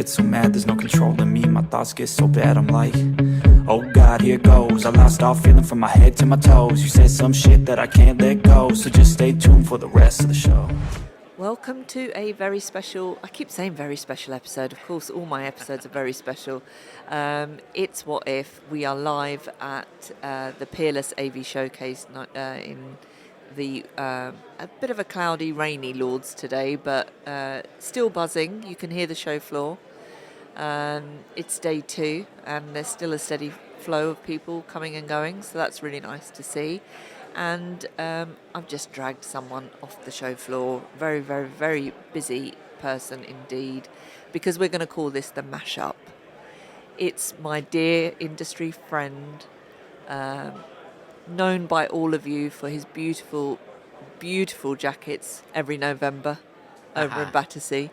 get so mad, there's no controlling me. My thoughts get so bad, I'm like, oh God, here goes. I lost all feeling from my head to my toes. You said some shit that I can't let go, so just stay tuned for the rest of the show. Welcome to a very special, I keep saying very special episode, of course all my episodes are very special. It's What If. We are live at the Peerless-AV showcase in the a bit of a cloudy, rainy Lords today, but still buzzing. You can hear the show floor. It's day 2 and there's still a steady flow of people coming and going, so that's really nice to see. And I've just dragged someone off the show floor, very, very, very busy person indeed, because we're going to call this the mashup. It's my dear industry friend, known by all of you for his beautiful, beautiful jackets every November over in Battersea.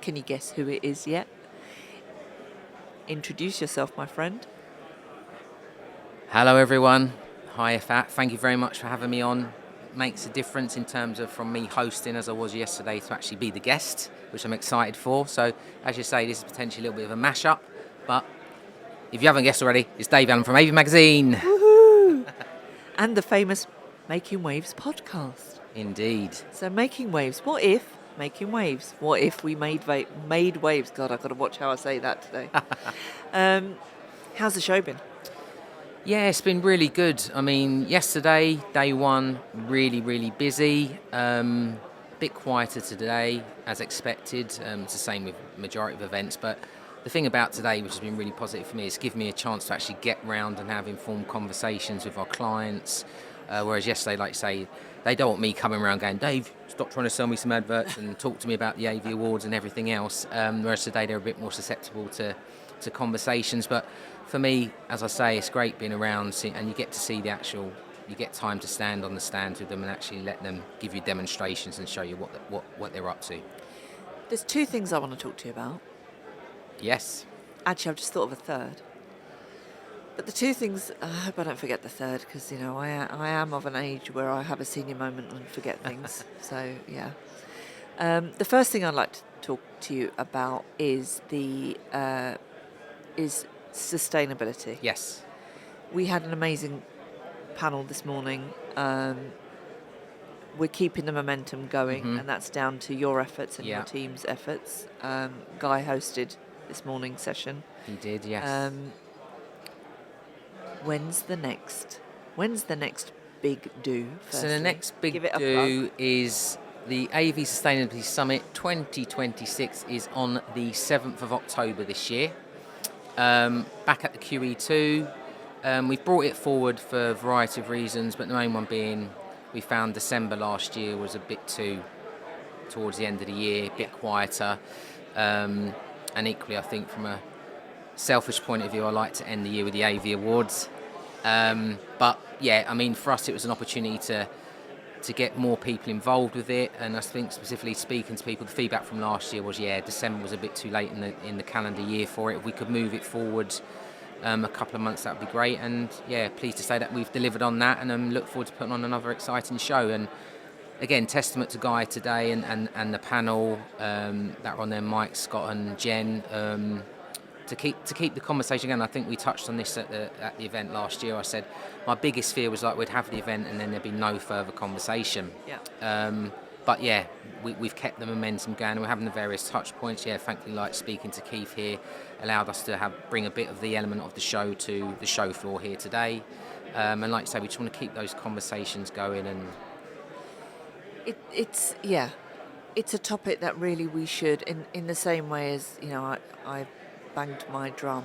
Can you guess who it is yet? Introduce yourself, my friend. Hello everyone. Hi Ifat, thank you very much for having me on. Makes a difference in terms of from me hosting as I was yesterday to actually be the guest, which I'm excited for. So as you say, this is potentially a little bit of a mashup, but if you haven't guessed already, it's Dave Allen from AV Magazine. Woohoo! And the famous Making Waves podcast. Indeed. So Making Waves, what if Making Waves? What if we made waves? God, I've got to watch how I say that today. How's the show been? Yeah, it's been really good. I mean, yesterday, day 1, really, really busy. Bit quieter today, as expected. It's the same with majority of events. But the thing about today, which has been really positive for me, is give me a chance to actually get round and have informed conversations with our clients. Whereas yesterday, like you say, they don't want me coming around going, Dave, stop trying to sell me some adverts and talk to me about the AV Awards and everything else. Whereas today, they're a bit more susceptible to conversations. But for me, as I say, it's great being around and you get to see you get time to stand on the stand with them and actually let them give you demonstrations and show you what they're up to. There's 2 things I want to talk to you about. Yes. Actually, I've just thought of a third. But the 2 things, I hope I don't forget the third, because, you know, I am of an age where I have a senior moment and forget things. So, yeah. The first thing I'd like to talk to you about is is sustainability. Yes. We had an amazing panel this morning. We're keeping the momentum going, and that's down to your efforts and your team's efforts. Guy hosted this morning's session. He did, yes. When's the next big do? Firstly? So the next big do is the AV Sustainability Summit 2026 is on the 7th of October this year. Back at the QE2. We've brought it forward for a variety of reasons, but the main one being we found December last year was a bit too towards the end of the year, a bit quieter. And equally, I think from a selfish point of view, I like to end the year with the AV Awards. But yeah, I mean, for us, it was an opportunity to get more people involved with it, and I think specifically speaking to people, the feedback from last year was, December was a bit too late in the calendar year for it. If we could move it forward a couple of months, that would be great. And yeah, pleased to say that we've delivered on that, and look forward to putting on another exciting show. And again, testament to Guy today and the panel that were on there, Mike, Scott, and Jen. To keep the conversation going. I think we touched on this at the event last year. I said my biggest fear was like we'd have the event and then there'd be no further conversation. Yeah. But yeah, we've kept the momentum going. We're having the various touch points. Yeah, thankfully, like speaking to Keith here, allowed us to bring a bit of the element of the show to the show floor here today. And like I say, we just want to keep those conversations going. And it's a topic that really we should, in the same way as, you know, I banged my drum.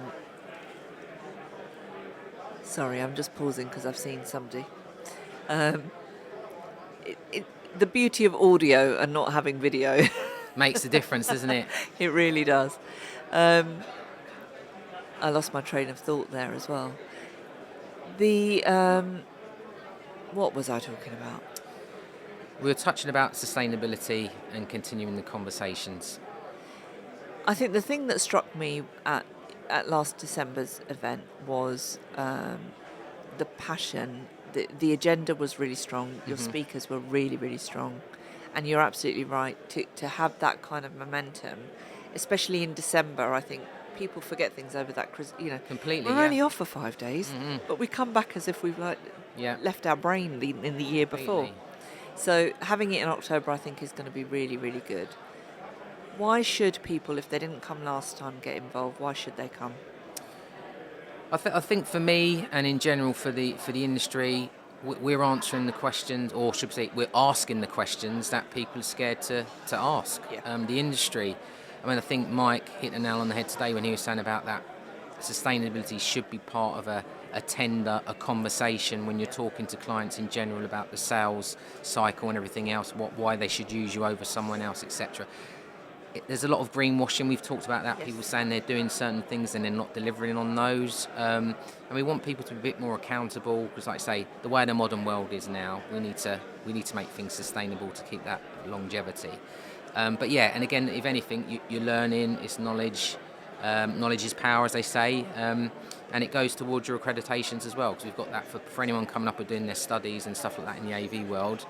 Sorry, I'm just pausing because I've seen somebody. The beauty of audio and not having video makes a difference, doesn't it? It really does. I lost my train of thought there as well. What was I talking about? We were touching about sustainability and continuing the conversations. I think the thing that struck me at last December's event was the passion. The agenda was really strong. Your speakers were really, really strong. And you're absolutely right. To have that kind of momentum especially in December, I think people forget things over that, Completely, we're yeah. only off for 5 days, but we come back as if we've left our brain in the year before. Completely. So having it in October, I think, is going to be really, really good. Why should people, if they didn't come last time, get involved? Why should they come? I think for me and in general for the industry, we're answering the questions, or should we say, we're asking the questions that people are scared to ask. Yeah. The industry. I mean, I think Mike hit the nail on the head today when he was saying about that sustainability should be part of a tender, a conversation when you're talking to clients in general about the sales cycle and everything else, why they should use you over someone else, etc. There's a lot of greenwashing. We've talked about that. Yes. People saying they're doing certain things and they're not delivering on those. And we want people to be a bit more accountable because, like I say, the way the modern world is now, we need to make things sustainable to keep that longevity. But yeah, and again, if anything, you're learning. It's knowledge. Knowledge is power, as they say. And it goes towards your accreditations as well, because we've got that for anyone coming up and doing their studies and stuff like that in the AV world.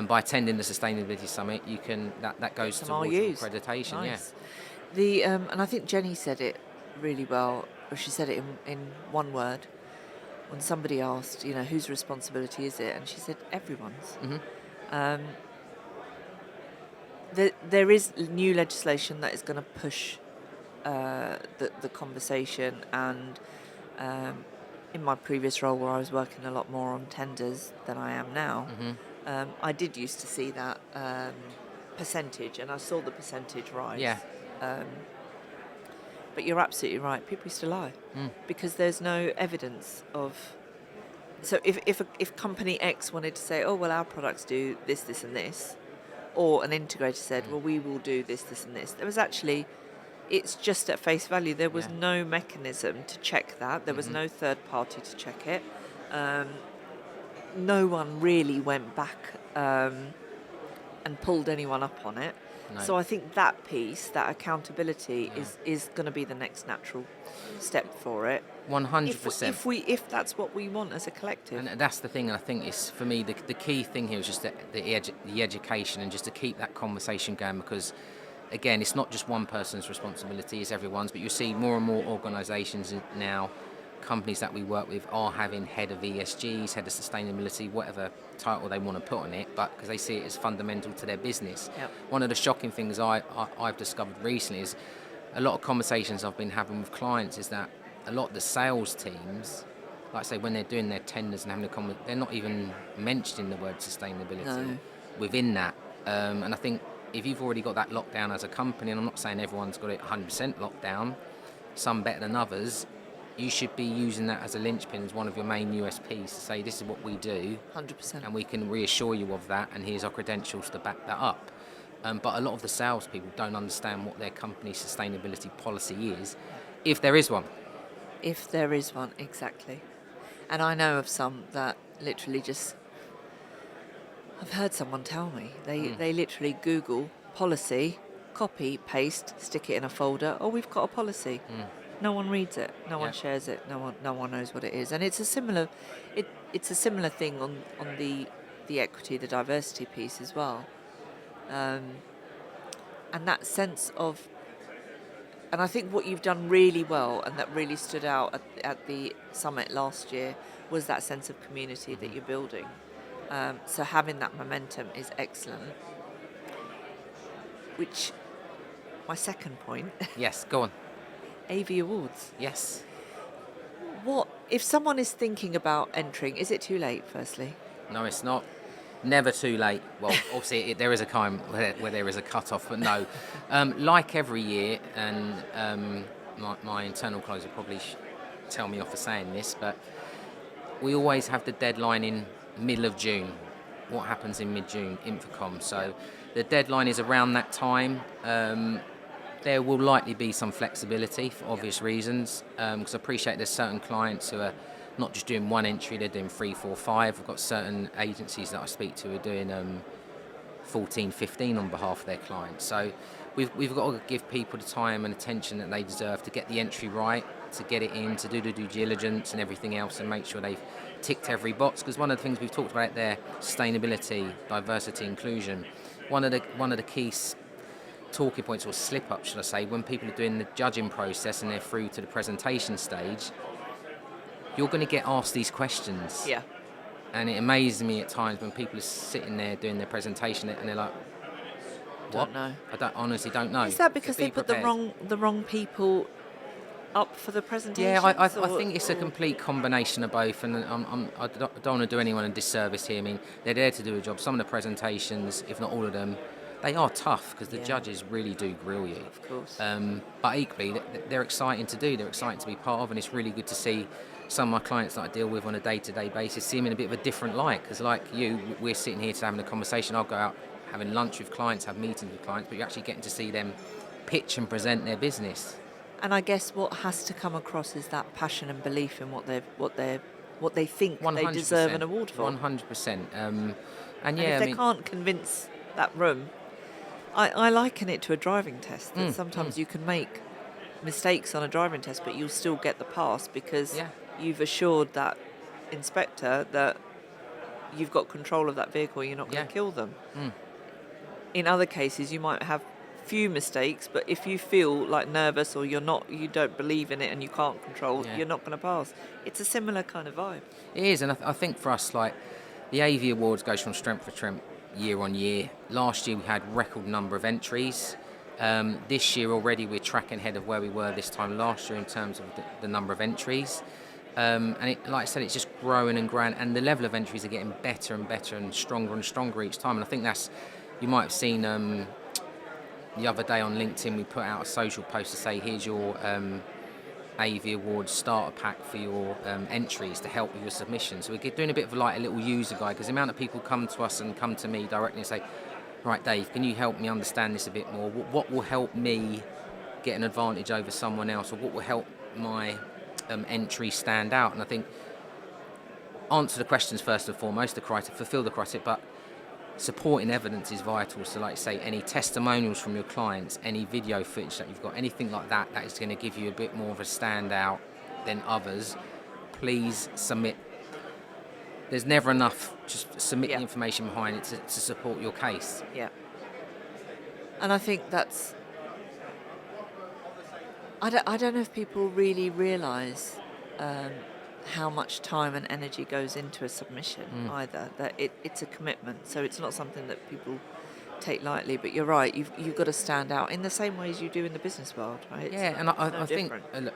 By attending the Sustainability Summit, you can that goes towards your accreditation. Nice. Yeah. And I think Jenny said it really well, or she said it in one word. When somebody asked, whose responsibility is it, and she said everyone's. There is new legislation that is going to push the conversation, and in my previous role where I was working a lot more on tenders than I am now, I did used to see that percentage, and I saw the percentage rise. Yeah. But you're absolutely right. People used to lie because there's no evidence of. So if company X wanted to say, oh well, our products do this, this, and this, or an integrator said, well, we will do this, this, and this, there was actually. It's just at face value. There was no mechanism to check that. There was no third party to check it. No one really went back and pulled anyone up on it. No. So I think that piece, that accountability, is going to be the next natural step for it. 100%. If that's what we want as a collective. And that's the thing. I think is for me the key thing here is just the education, and just to keep that conversation going, because. Again, it's not just one person's responsibility, it's everyone's, but you see more and more organisations now, companies that we work with are having head of ESGs, head of sustainability, whatever title they want to put on it, but because they see it as fundamental to their business. Yep. One of the shocking things I've discovered recently is a lot of conversations I've been having with clients is that a lot of the sales teams, like I say, when they're doing their tenders and having a conversation, they're not even mentioning the word sustainability within that. And I think if you've already got that locked down as a company, and I'm not saying everyone's got it 100% locked down, some better than others, you should be using that as a linchpin, as one of your main USPs, to say this is what we do, 100%, and we can reassure you of that, and here's our credentials to back that up. But a lot of the salespeople don't understand what their company's sustainability policy is, if there is one. If there is one, exactly. And I know of some that literally just... I've heard someone tell me they literally Google policy, copy, paste, stick it in a folder. Oh, we've got a policy. No one reads it. No one shares it. No one knows what it is. And it's a similar thing on the equity, the diversity piece as well. And that sense of, and I think what you've done really well, and that really stood out at the summit last year, was that sense of community that you're building. So having that momentum is excellent. Which, my second point. Yes, go on. AV Awards. Yes. What, if someone is thinking about entering, is it too late, firstly? No, it's not. Never too late. Well, obviously there is a time where there is a cut-off, but no. Like every year, and my internal closer probably tell me off for saying this, but we always have the deadline in middle of June. What happens in mid-June? Infocom. So the deadline is around that time. There will likely be some flexibility for obvious reasons, because I appreciate there's certain clients who are not just doing one entry, they're doing 3, 4, 5. We've got certain agencies that I speak to who are doing 14, 15 on behalf of their clients. So we've got to give people the time and attention that they deserve to get the entry right, to get it in, to do the due diligence and everything else, and make sure they've ticked every box. Because one of the things we've talked about there, sustainability, diversity, inclusion. One of the key talking points or slip-ups, should I say, when people are doing the judging process and they're through to the presentation stage, you're going to get asked these questions. Yeah. And it amazes me at times when people are sitting there doing their presentation and they're like, what? Don't know. I honestly don't know. Is that because So be they put prepared. the wrong people up for the presentation? Yeah, I think it's a complete combination of both, and I don't want to do anyone a disservice here. I mean, they're there to do a job. Some of the presentations, if not all of them, they are tough because the judges really do grill you. Of course. But equally, they're exciting to do. They're exciting to be part of, and it's really good to see some of my clients that I deal with on a day-to-day basis see them in a bit of a different light. Because like you, we're sitting here to having a conversation. I'll go out having lunch with clients, have meetings with clients, but you're actually getting to see them pitch and present their business. And I guess what has to come across is that passion and belief in what they think 100%, they deserve an award for. 100%. And And yeah, if I they mean, can't convince that room, I liken it to a driving test. That sometimes you can make mistakes on a driving test, but you'll still get the pass because you've assured that inspector that you've got control of that vehicle. You're not going to kill them. In other cases, you might have few mistakes, but if you feel like nervous or you don't believe in it and you can't control, you're not going to pass. It's a similar kind of vibe. it is, and I think for us, like, the AV Awards goes from strength to strength year on year. Last year we had record number of entries. This year already we're tracking ahead of where we were this time last year in terms of the number of entries. And like I said, it's just growing and growing, and the level of entries are getting better and better and stronger each time. And I think that's, you might have seen the other day on LinkedIn, we put out a social post to say, here's your AV Awards starter pack for your entries to help with your submissions. So we're doing a bit of like a little user guide, because the amount of people come to us and come to me directly and say, right, Dave, can you help me understand this a bit more? What will help me get an advantage over someone else, or what will help my entry stand out? And I think answer the questions first and foremost, fulfill the criteria, but supporting evidence is vital. So like say, any testimonials from your clients, any video footage that you've got, anything like that is going to give you a bit more of a standout than others. Please submit. There's never enough. Just submit the information behind it to support your case. Yeah. And I think that's, I don't know if people really realise how much time and energy goes into a submission either. That it's a commitment, so it's not something that people take lightly. But you're right, you've got to stand out in the same way as you do in the business world, right? Yeah, and I think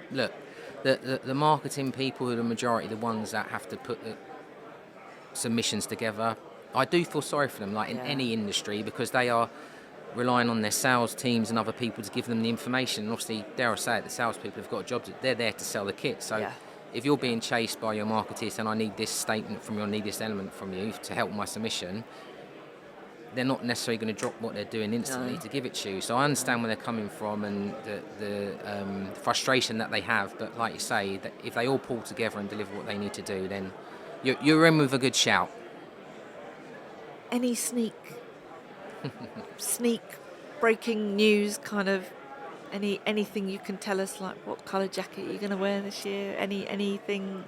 look, the marketing people are the majority, the ones that have to put the submissions together. I do feel sorry for them, like in any industry, because they are relying on their sales teams and other people to give them the information. And obviously, dare I say it, the salespeople have got jobs. They're there to sell the kit. So if you're being chased by your marketeer saying, I need this statement from you, I need this element from you to help my submission, they're not necessarily going to drop what they're doing instantly to give it to you. So I understand where they're coming from and the frustration that they have. But like you say, that if they all pull together and deliver what they need to do, then you're in with a good shout. Any sneak breaking news kind of, anything you can tell us, like what colour jacket you're going to wear this year? Anything?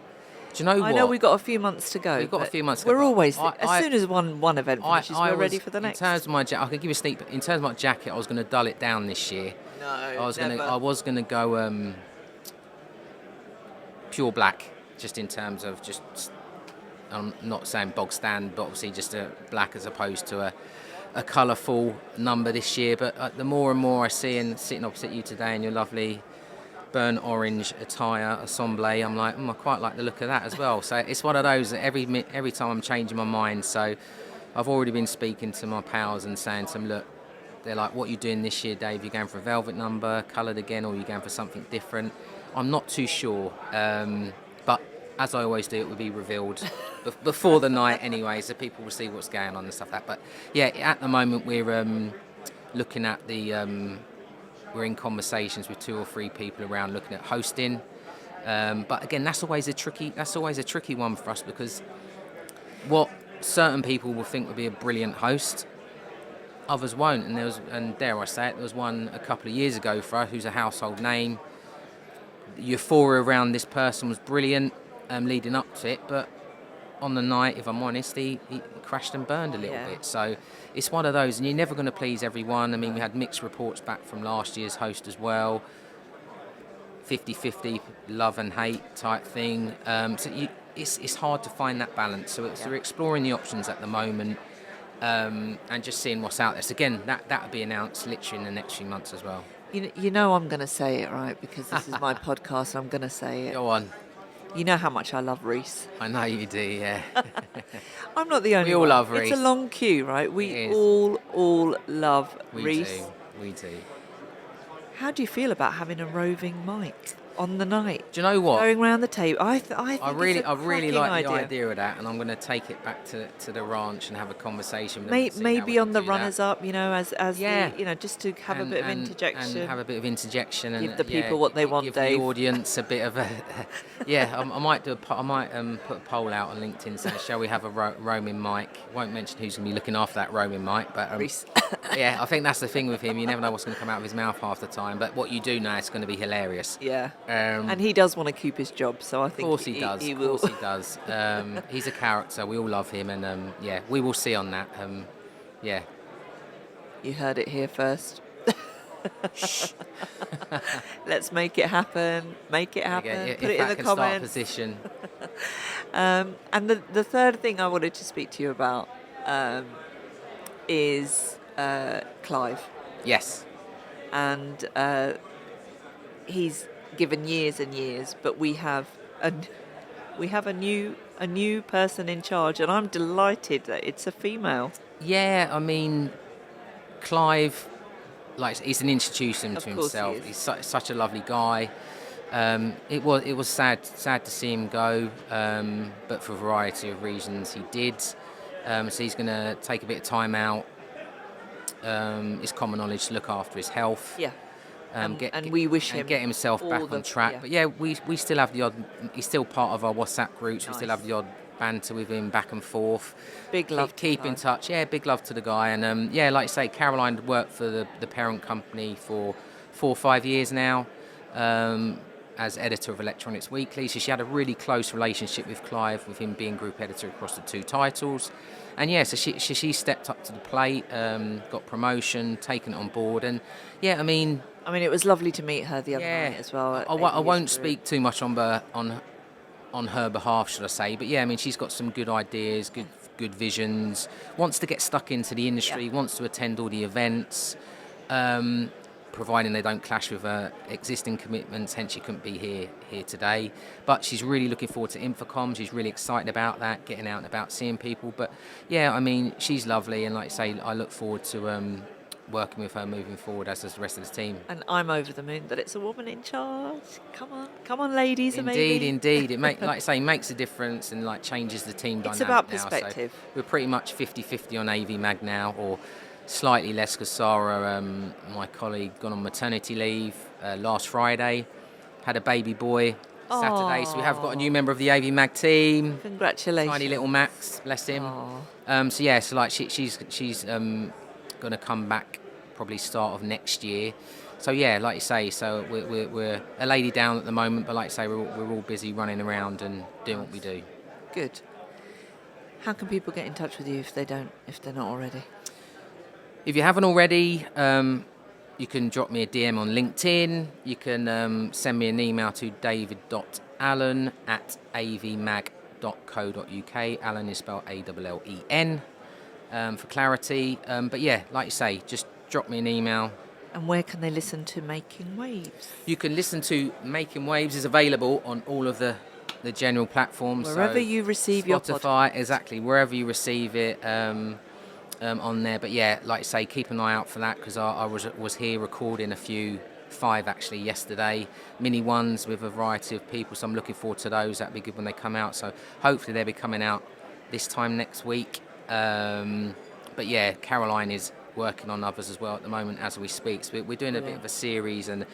Do you know what? I know we've got a few months to go. We've got a few months to go. We're always, as soon as one event finishes, we're ready for the next. In terms of my jacket, I can give you a sneak, but in terms of my jacket, I was going to dull it down this year. No, I was going to go pure black, just in terms of just, I'm not saying bog stand, but obviously just a black as opposed to a colourful number this year. But the more and more I see, and sitting opposite you today in your lovely burnt orange attire, ensemble, I'm like, I quite like the look of that as well. So it's one of those that every time I'm changing my mind. So I've already been speaking to my pals and saying to them, look, they're like, what are you doing this year, Dave? You going for a velvet number, coloured again, or are you going for something different? I'm not too sure. But as I always do, it will be revealed before the night anyway, so people will see what's going on and stuff like that. But yeah, at the moment we're looking at we're in conversations with 2 or 3 people around looking at hosting. But again, that's always a tricky one for us, because what certain people will think would be a brilliant host, others won't. And dare I say it, there was one a couple of years ago for us who's a household name. The euphoria around this person was brilliant leading up to it, but on the night, if I'm honest, he crashed and burned a little bit. So it's one of those, and you're never going to please everyone. I mean, we had mixed reports back from last year's host as well. 50-50 love and hate type thing. It's hard to find that balance. So we're exploring the options at the moment, and just seeing what's out there. So again, that'll be announced literally in the next few months as well. You know I'm going to say it, right? Because this is my podcast. I'm going to say it. Go on. You know how much I love Rhys. I know you do, yeah. I'm not the only We all one. love Rhys. It's a long queue, right? We all love Rhys. We do. How do you feel about having a roving mic on the night? Do you know what? Going around the table. I think I really like the idea. idea of that, and I'm going to take it back to the ranch and have a conversation with them. and see how Maybe we on can the do runners that. up, as Yeah. the, just to have a bit of interjection. And have a bit of interjection and Give the people what they want, give Dave. the audience a bit of a I might put a poll out on LinkedIn saying, shall we have a roaming mic? Won't mention who's going to be looking after that roaming mic, but Rhys. yeah, I think that's the thing with him. You never know what's going to come out of his mouth half the time, but what you do know, it's going to be hilarious. Yeah. And he does want to keep his job, so I think of course he does. He Of will. course he does. He's a character. We all love him, and we will see on that. Yeah. You heard it here first. Let's make it happen. Make it happen. Again, Put it in the start comments. position. And the third thing I wanted to speak to you about is Clive, Yes. and he's given years and years, but we have a new person in charge, and I'm delighted that it's a female. Yeah, I mean, Clive, he's an institution Of to course he himself. is. He's such a lovely guy. It was sad to see him go, but for a variety of reasons he did. So he's going to take a bit of time out. It's common knowledge to look after his health. Yeah. And we wish him get himself all back on track. yeah. But yeah, we still have the odd. He's still part of our WhatsApp groups. We still Nice. have the odd banter with him back and forth. Big love to Keep in Clive. touch. Yeah, big love to the guy. And like you say, Caroline worked for the parent company for 4 or 5 years now, as editor of Electronics Weekly. So she had a really close relationship with Clive, with him being group editor across the 2 titles. And yeah, so she stepped up to the plate, got promotion, taken it on board, and yeah, I mean, it was lovely to meet her the other yeah, night as well. I won't speak too much on her behalf, should I say? But yeah, I mean, she's got some good ideas, good visions. Wants to get stuck into the industry. Yeah. Wants to attend all the events, providing they don't clash with her existing commitments. Hence, she couldn't be here today. But she's really looking forward to Infocom. She's really excited about that, getting out and about, seeing people. But yeah, I mean, she's lovely, and like I say, I look forward to working with her moving forward, as does the rest of the team. And I'm over the moon that it's a woman in charge. Come on, ladies. Indeed. It like I say, makes a difference and changes the team dynamic. It's about now. perspective. So we're pretty much 50-50 on AV Mag now, or slightly less, because Sarah, my colleague, gone on maternity leave last Friday, had a baby boy Saturday, so we have got a new member of the AV Mag team. Congratulations. Tiny little Max, bless him. She's going to come back probably start of next year. So yeah, like you say, so we're a lady down at the moment, but like I say, we're all busy running around and doing what we do. Good. How can people get in touch with you if they're not already? If you haven't already, you can drop me a DM on LinkedIn. You can send me an email to david.allen@avmag.co.uk. Allen is spelled ALLEN, for clarity. But yeah, like you say, just drop me an email. And where can they listen to Making Waves? You can listen to Making Waves is available on all of the general platforms. Wherever you receive your Spotify, exactly, wherever you receive it. On there, but yeah, like I say, keep an eye out for that, because I was here recording 5 actually yesterday, mini ones with a variety of people, so I'm looking forward to those. That'd be good when they come out, so hopefully they'll be coming out this time next week. But yeah, Caroline is working on others as well at the moment as we speak, so we're doing a bit of a series and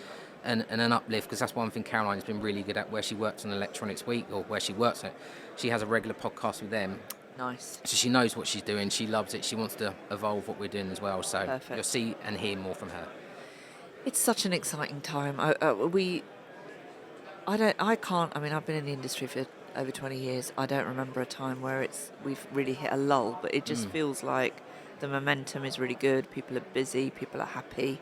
an uplift, because that's one thing Caroline's been really good at, where she works on Electronics Week, or where she works at, she has a regular podcast with them. Nice. So she knows what she's doing. She loves it. She wants to evolve what we're doing as well. So Perfect. You'll see and hear more from her. It's such an exciting time. I can't. I've been in the industry for over 20 years, I don't remember a time where we've really hit a lull, but it just feels like the momentum is really good. People are busy, people are happy.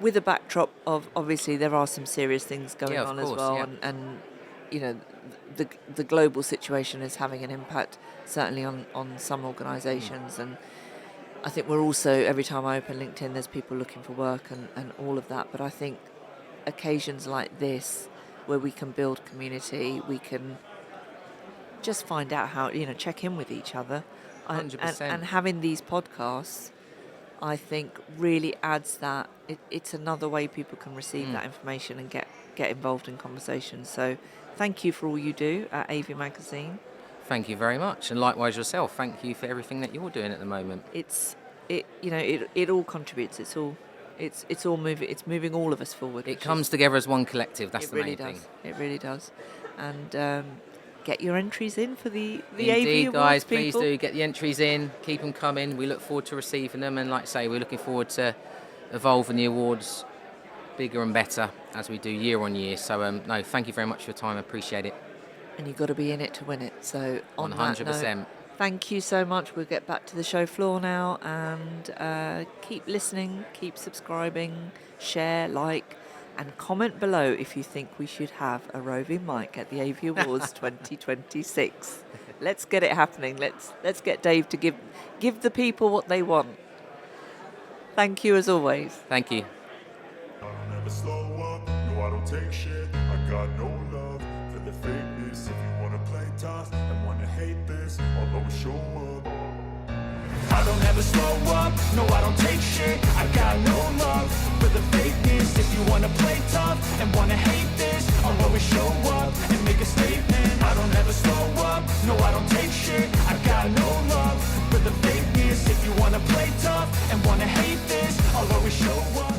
With a backdrop of, obviously, there are some serious things going on as well, and you know, the global situation is having an impact, certainly on some organisations, and I think we're also, every time I open LinkedIn, there's people looking for work and all of that, but I think occasions like this, where we can build community, we can just find out how, check in with each other. 100%. And having these podcasts, I think, really adds that. It's another way people can receive that information and get involved in conversations. So thank you for all you do at AV Magazine. Thank you very much, and likewise yourself. Thank you for everything that you're doing at the moment. It all contributes. It's all moving. It's moving all of us forward. It comes together as one collective. That's the main thing. It really does. And get your entries in for the Indeed, AV Awards, guys, people. please do get the entries in. Keep them coming. We look forward to receiving them, and like I say, we're looking forward to evolving the awards bigger and better as we do year on year. So no, thank you very much for your time. I appreciate it. And you've got to be in it to win it. So on 100%. that note, thank you so much. We'll get back to the show floor now, and keep listening, keep subscribing, share, like, and comment below if you think we should have a roving mic at the AV Awards 2026. Let's get it happening. Let's get Dave to give the people what they want. Thank you as always. Thank you. I'll never slow up, no I don't take shit. I got no love for the fakeness. If you wanna play tough and wanna hate this, I'll always show up. I don't ever slow up, no I don't take shit. I got no love for the fakeness. If you wanna play tough and wanna hate this, I'll always show up and make a statement. I don't ever slow up, no I don't take shit. I got no love for the fakeness. If you wanna play tough and wanna hate this, I'll always show up.